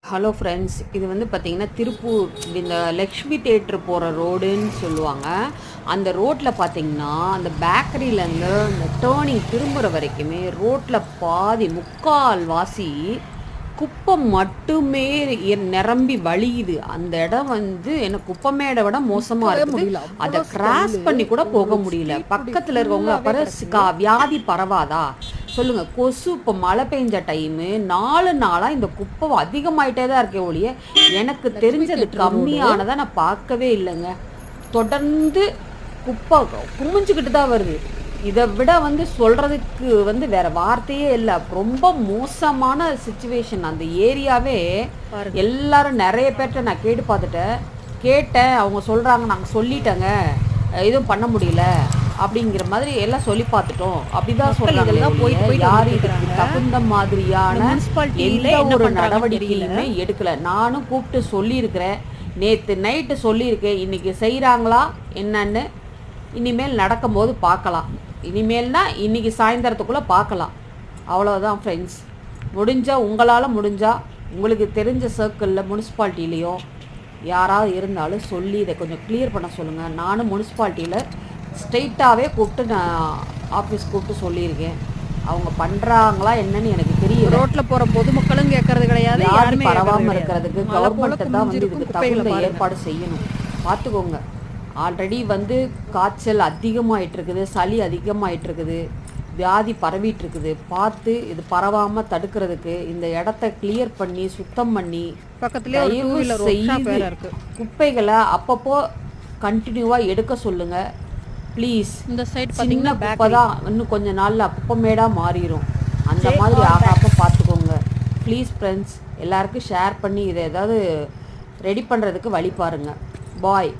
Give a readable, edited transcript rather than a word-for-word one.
Hello friends, இது வந்து பார்த்திங்கன்னா திருப்பூர் இந்த லக்ஷ்மி தேட்ரு போகிற ரோடுன்னு சொல்லுவாங்க. அந்த ரோட்டில் பார்த்திங்கன்னா அந்த பேக்கரியிலேருந்து இந்த டேர்னிங் திரும்புகிற வரைக்குமே ரோட்டில் பாதி முக்கால் வாசி குப்பை மட்டுமே நிரம்பி வழியுது. அந்த இடம் வந்து எனக்கு குப்பைமேடை விட மோசமாக இருக்குது. அதை கிராஸ் பண்ணி கூட போக முடியல. பக்கத்தில் இருக்கவங்க அப்புறம் வியாதி பரவாதா சொல்லுங்கள்? கொசு இப்போ மழை பெஞ்ச டைமு 4 நாளாக இந்த குப்பை அதிகமாயிட்டே தான் இருக்கே ஒழிய எனக்கு தெரிஞ்சது கம்மியானதை நான் பார்க்கவே இல்லைங்க. தொடர்ந்து குப்பை குமிஞ்சுக்கிட்டு தான் வருது. இதை விட வந்து சொல்கிறதுக்கு வந்து வேறு வார்த்தையே இல்லை. ரொம்ப மோசமான சுச்சுவேஷன் அந்த ஏரியாவே. எல்லாரும் நிறைய பேர்கிட்ட நான் கேட்டேன். அவங்க சொல்கிறாங்க, நாங்கள் சொல்லிட்டேங்க, எதுவும் பண்ண முடியல அப்படிங்கிற மாதிரி எல்லாம் சொல்லி பார்த்துட்டோம் அப்படிதான் சொல்றாங்க. யார் இதுக்கு தகுந்த மாதிரியான எந்த ஒரு நடவடிக்கையுமே எடுக்கல. நானும் கூப்பிட்டு சொல்லியிருக்கிறேன், நேற்று நைட்டு சொல்லியிருக்கேன். இன்னைக்கு செய்கிறாங்களா என்னன்னு இனிமேல் நடக்கும்போது பார்க்கலாம். இனிமேல்னா இன்னைக்கு சாயந்தரத்துக்குள்ளே பார்க்கலாம். அவ்வளோதான் ஃப்ரெண்ட்ஸ். முடிஞ்சால் உங்களால் முடிஞ்சால் உங்களுக்கு தெரிஞ்ச சர்க்கிளில் முனிசிபாலிட்டிலேயோ யாராவது இருந்தாலும் சொல்லி இதை கொஞ்சம் கிளியர் பண்ண சொல்லுங்கள். நானும் முனிசிபாலிட்டியில் ஸ்ட்ரெயிட்டாகவே கூப்பிட்டு நான் ஆஃபீஸ் கூப்பிட்டு சொல்லியிருக்கேன். அவங்க பண்ணுறாங்களா என்னன்னு எனக்கு தெரியல. ரோட்டில் போகிற பொதுமக்களும் கேட்கறது கிடையாது. யாரும் பரவாமல் இருக்கிறதுக்கு கவர்மெண்ட்டை தான் வந்து இதுக்கு தகுந்த ஏற்பாடு செய்யணும். பார்த்துக்கோங்க. ஆல்ரெடி வந்து காய்ச்சல் அதிகமாகிட்டுருக்குது, சளி அதிகமாகிட்டுருக்குது, வியாதி பரவிட்டுருக்குது. பார்த்து இது பரவாமல் தடுக்கிறதுக்கு இந்த இடத்த கிளியர் பண்ணி சுத்தம் பண்ணி பக்கத்துலேயே குப்பைகளை அப்பப்போ கண்டினியூவாக எடுக்க சொல்லுங்கள் ப்ளீஸ். இந்த சைடு சின்ன குப்பை தான் இன்னும் கொஞ்சம் நாளில் குப்பைமேடாக மாறிடும். அந்த மாதிரி ஆகாப்போ பார்த்துக்கோங்க ப்ளீஸ் ஃப்ரெண்ட்ஸ். எல்லாருக்கும் ஷேர் பண்ணி இதை ஏதாவது ரெடி பண்ணுறதுக்கு வழி பாருங்கள். பாய்.